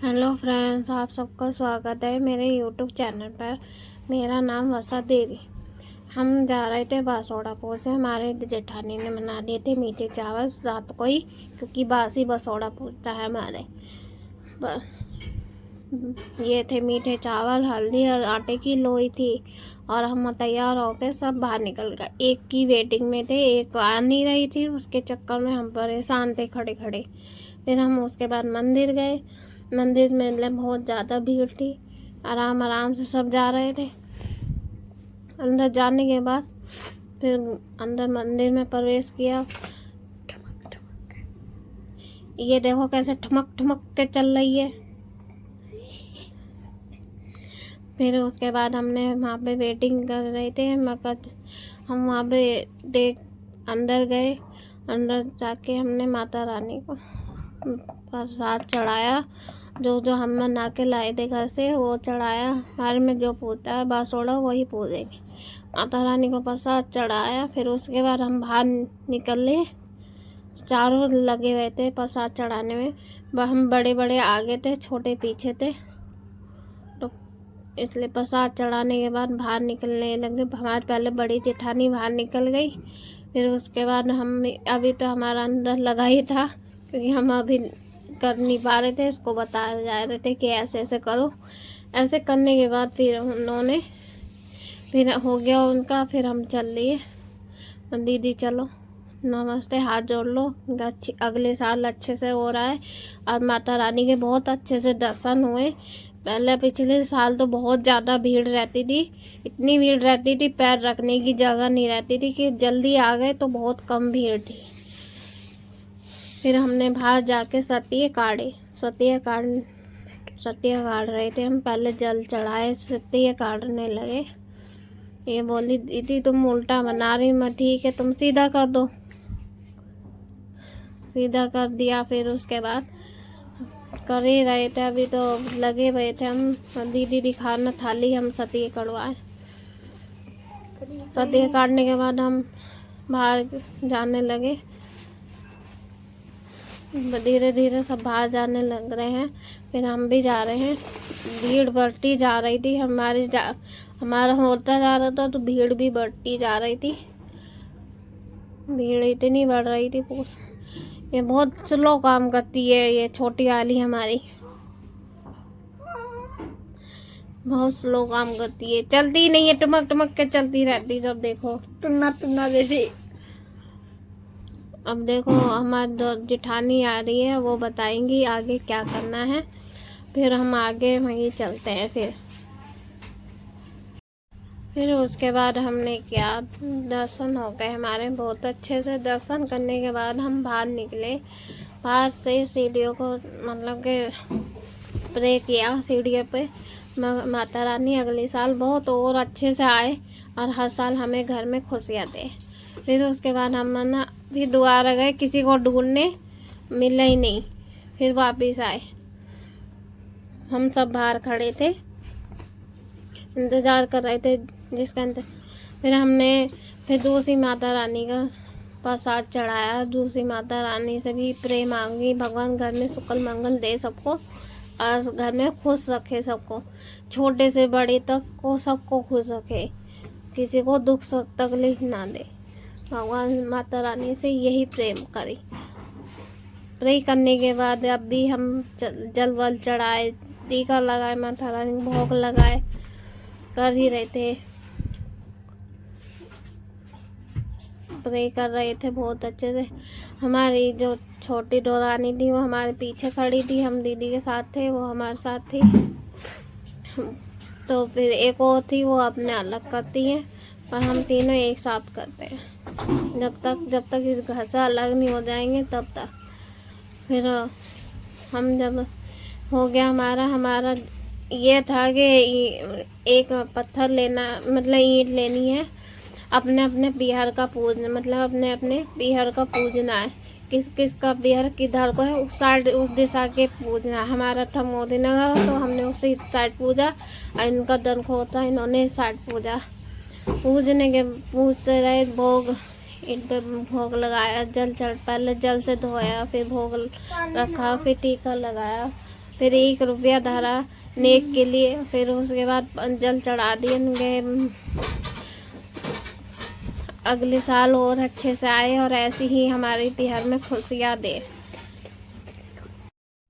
Hello friends, आप सबका स्वागत है मेरे यूट्यूब चैनल पर। मेरा नाम वसा देवी। हम जा रहे थे बसोड़ापुर से। हमारे जेठानी ने बना दिए थे मीठे चावल रात को ही, क्योंकि बासी बसोड़ा पूछता है हमारे। बस ये थे मीठे चावल, हल्दी और आटे की लोई थी। और हम तैयार होकर सब बाहर निकल गए। एक की वेटिंग में थे, एक आ नहीं रही थी, उसके चक्कर में हम परेशान थे खड़े खड़े। फिर हम उसके बाद मंदिर गए। मंदिर में बहुत ज़्यादा भीड़ थी। आराम आराम से सब जा रहे थे। अंदर जाने के बाद फिर अंदर मंदिर में प्रवेश किया। ये देखो कैसे ठमक ठमक के चल रही है। फिर उसके बाद हमने वहाँ पे वेटिंग कर रहे थे मगर हम वहाँ पे अंदर गए। अंदर जाके हमने माता रानी को प्रसाद चढ़ाया। जो हम बना के लाए थे घर से वो चढ़ाया। हमारे में जो पूछता है बासोड़ा वही पूजेंगे। माता रानी को प्रसाद चढ़ाया। फिर उसके बाद हम बाहर निकले। चारों लगे हुए थे प्रसाद चढ़ाने में। हम बड़े बड़े आगे थे, छोटे पीछे थे, तो इसलिए प्रसाद चढ़ाने के बाद बाहर निकलने लगे। हमारे पहले बड़ी जेठानी बाहर निकल गई। फिर उसके बाद हम अभी तो हमारा अंदर लगा ही था, क्योंकि हम अभी कर नहीं पा रहे थे। इसको बताया जा रहे थे कि ऐसे ऐसे करो। ऐसे करने के बाद फिर उन्होंने फिर हो गया उनका। फिर हम चल लिए। दीदी चलो नमस्ते, हाथ जोड़ लो, अगले साल अच्छे से हो रहा है। और माता रानी के बहुत अच्छे से दर्शन हुए। पहले पिछले साल तो बहुत ज़्यादा भीड़ रहती थी। इतनी भीड़ रहती थी पैर रखने की जगह नहीं रहती थी, कि जल्दी आ गए तो बहुत कम भीड़ थी। फिर हमने बाहर जाके सतिये काढ़ रहे थे हम। पहले जल चढ़ाए, सतिये काढ़ने लगे। ये बोली दीदी तुम उल्टा बना रही। मैं ठीक है, तुम सीधा कर दो। सीधा कर दिया। फिर उसके बाद कर ही रहे थे, अभी तो लगे हुए थे हम। दीदी दिखाना थाली, हम सतिये कढ़वाए। सतिये काटने के बाद हम बाहर जाने लगे। धीरे धीरे सब बाहर जाने लग रहे हैं। फिर हम भी जा रहे हैं। भीड़ बढ़ती जा रही थी। हमारा होता जा रहा था तो भीड़ भी बढ़ती जा रही थी। भीड़ इतनी बढ़ रही थी। ये बहुत स्लो काम करती है ये छोटी वाली हमारी, बहुत स्लो काम करती है। चलती नहीं है, टमक टमक के चलती रहती। जब देखो टुन्ना जैसे। अब देखो हमारी जेठानी आ रही है, वो बताएंगी आगे क्या करना है। फिर हम आगे वहीं चलते हैं। फिर उसके बाद हमने क्या, दर्शन हो गए हमारे बहुत अच्छे से। दर्शन करने के बाद हम बाहर निकले। बाहर से सीढ़ियों को मतलब के प्रे किया सीढ़ियों पे। माता रानी अगले साल बहुत और अच्छे से आए और हर साल हमें घर में खुशियाँ दे। फिर उसके बाद हम ना फिर दोबारा गए, किसी को ढूंढने मिला ही नहीं। फिर वापस आए। हम सब बाहर खड़े थे, इंतज़ार कर रहे थे जिसका फिर हमने दूसरी माता रानी का प्रसाद चढ़ाया। दूसरी माता रानी से भी प्रे मांगी, भगवान घर में सुखल मंगल दे सबको और घर में खुश रखे सबको, छोटे से बड़े तक को सबको खुश रखे, किसी को दुख तकलीफ ना दे। भगवान माता रानी से यही प्रेम करी। प्रे करने के बाद अब भी हम जल वल चढ़ाए, टीका लगाए, माता रानी भोग लगाए, कर ही रहे थे। प्रे कर रहे थे बहुत अच्छे से। हमारी जो छोटी डोरानी थी वो हमारे पीछे खड़ी थी। हम दीदी के साथ थे, वो हमारे साथ थी। तो फिर एक और थी, वो अपने अलग करती है और हम तीनों एक साथ करते हैं। जब तक इस घर से अलग नहीं हो जाएंगे तब तक। फिर हम जब हो गया हमारा ये था कि एक पत्थर लेना, मतलब ईंट लेनी है। अपने अपने बिहार का पूजना, मतलब अपने अपने बिहार का पूजना है। किस का बिहार किधर को है उस साइड, उस दिशा के पूजना। हमारा था मोदी नगर, तो हमने उसी साइड पूजा। और इनका दनखो था, इन्होंने इस साइड पूजा। पूजने के पूजते रहे, भोग इन पे भोग लगाया। पहले जल से धोया, फिर भोग रखा, फिर टीका लगाया। फिर 1 रुपया धरा नेक के लिए। फिर उसके बाद जल चढ़ा दिए। अगले साल और अच्छे से आए और ऐसी ही हमारे बिहार में खुशियाँ दे।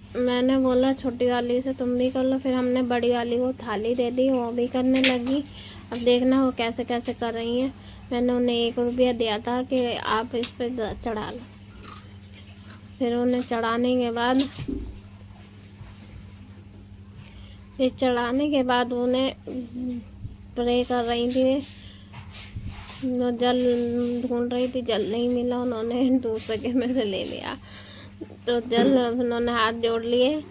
मैंने बोला छोटी वाली से तुम भी कर लो। फिर हमने बड़ी वाली को थाली दे दी, वो भी करने लगी। अब देखना वो कैसे कैसे कर रही हैं। मैंने उन्हें 1 रुपया दिया था कि आप इस पे चढ़ा लो। फिर उन्हें चढ़ाने के बाद उन्हें प्रे कर रही थी। वो जल ढूंढ रही थी, जल नहीं मिला, उन्होंने दूसरे के में से ले लिया। तो जल उन्होंने हाथ जोड़ लिए।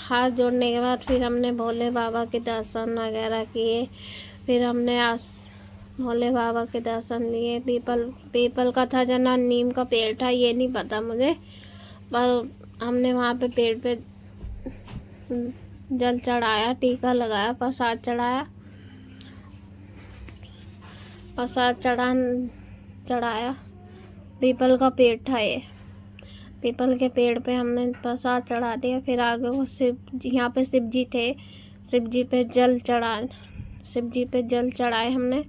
हाथ जोड़ने के बाद फिर हमने भोले बाबा के दर्शन वगैरह किए। फिर हमने भोले बाबा के दर्शन लिए। पीपल का था जना, नीम का पेड़ था ये नहीं पता मुझे, पर हमने वहाँ पे पेड़ पे जल चढ़ाया, टीका लगाया, प्रसाद चढ़ाया। पीपल का पेड़ था ये। पीपल के पेड़ पे हमने प्रसाद चढ़ा दिया। फिर आगे वो यहाँ पे शिव जी थे, शिव जी पे जल चढ़ाए हमने।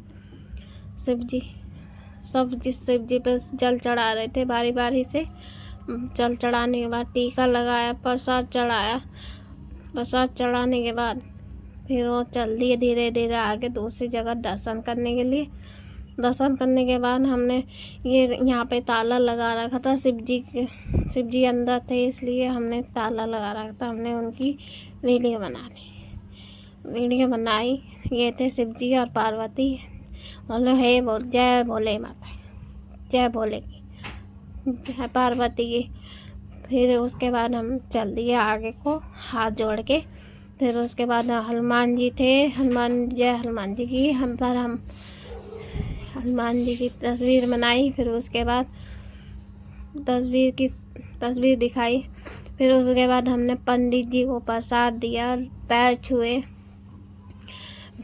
शिव जी पे जल चढ़ा रहे थे बारी बारी से। जल चढ़ाने के बाद टीका लगाया, प्रसाद चढ़ाने के बाद फिर वो चल दिए धीरे धीरे आगे दूसरी जगह दर्शन करने के लिए। दर्शन करने के बाद हमने यहाँ पे ताला लगा रखा था। शिव जी अंदर थे इसलिए हमने ताला लगा रखा था। हमने उनकी वीडियो बनाई। ये थे शिव जी और पार्वती। बोलो जय भोले माता, जय भोले की, जय पार्वती की। फिर उसके बाद हम चल दिए आगे को हाथ जोड़ के। फिर उसके बाद हनुमान जी थे, हनुमान जी की हनुमान जी की तस्वीर बनाई। फिर उसके बाद तस्वीर दिखाई। फिर उसके बाद हमने पंडित जी को प्रसाद दिया, पैर छुए।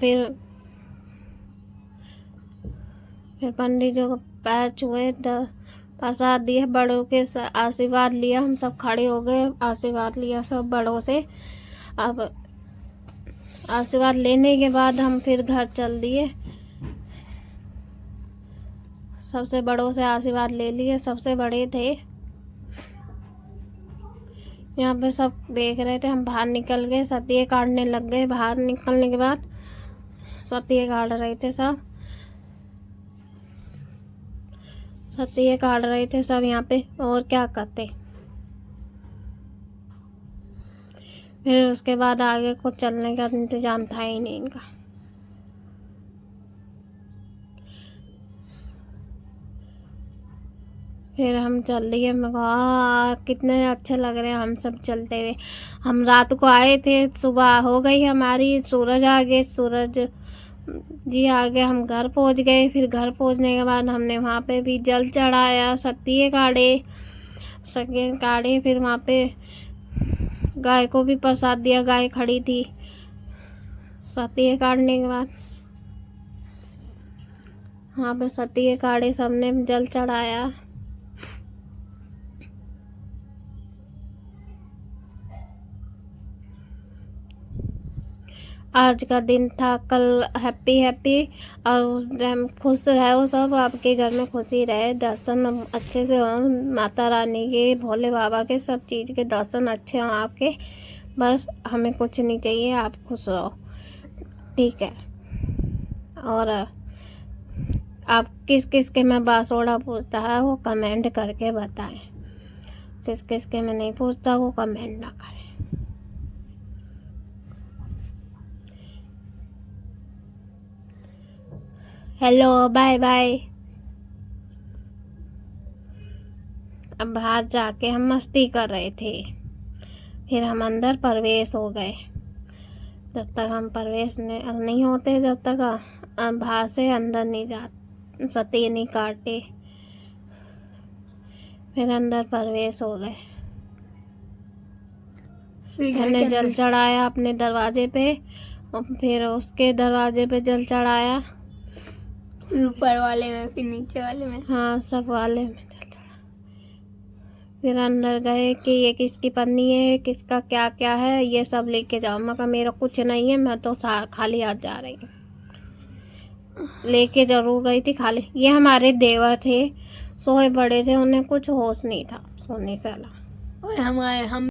फिर पंडित जी को पैर छुए, प्रसाद दिए, बड़ों के आशीर्वाद लिया। हम सब खड़े हो गए, आशीर्वाद लिया सब बड़ों से। अब आशीर्वाद लेने के बाद हम फिर घर चल दिए। सबसे बड़ों से आशीर्वाद ले लिए, सबसे बड़े थे। यहाँ पे सब देख रहे थे। हम बाहर निकल गए, सतिये काटने लग गए। बाहर निकलने के बाद सतिये काट रहे थे सब यहाँ पे, और क्या करते। फिर उसके बाद आगे को चलने का इंतजाम था ही नहीं इनका। फिर हम चल लिए। मैं कहा कितने अच्छे लग रहे हैं हम सब चलते हुए। हम रात को आए थे, सुबह हो गई हमारी, सूरज आ गए हम घर पहुंच गए। फिर घर पहुंचने के बाद हमने वहाँ पे भी जल चढ़ाया, सतिये काढ़े। फिर वहाँ पे गाय को भी प्रसाद दिया, गाय खड़ी थी। सतिये काढ़ने के बाद वहाँ पे सतिये काढ़े, सबने जल चढ़ाया। आज का दिन था, कल हैप्पी और उस टाइम खुश रहो सब, आपके घर में खुशी रहे, दर्शन अच्छे से हो, माता रानी के, भोले बाबा के, सब चीज़ के दर्शन अच्छे हों आपके। बस हमें कुछ नहीं चाहिए, आप खुश रहो, ठीक है। और आप किस किस के मैं बासोड़ा पूछता है वो कमेंट करके बताएं। किस किस के मैं नहीं पूछता वो कमेंट ना करें। Hello, bye bye. अब बाहर जाके हम मस्ती कर रहे थे। फिर हम अंदर प्रवेश हो गए। जब तक हम प्रवेश नहीं होते, जब तक बाहर से अंदर नहीं जाते, सतिये नहीं काटे। फिर अंदर प्रवेश हो गए। हमने जल चढ़ाया अपने दरवाजे पे, और फिर उसके दरवाजे पे जल चढ़ाया, ऊपर वाले में, फिर नीचे वाले में, हाँ सब वाले में जल चढ़ा। फिर अंदर गए कि ये किसकी पन्नी है, किसका क्या क्या है, ये सब लेके जाओ। मैं कहा मेरा कुछ नहीं है, मैं तो खाली हाथ जा रही हूँ। लेके जरूर गई थी खाली। ये हमारे देवर थे, सोए बड़े थे, उन्हें कुछ होश नहीं था सोने से अलावा। और हम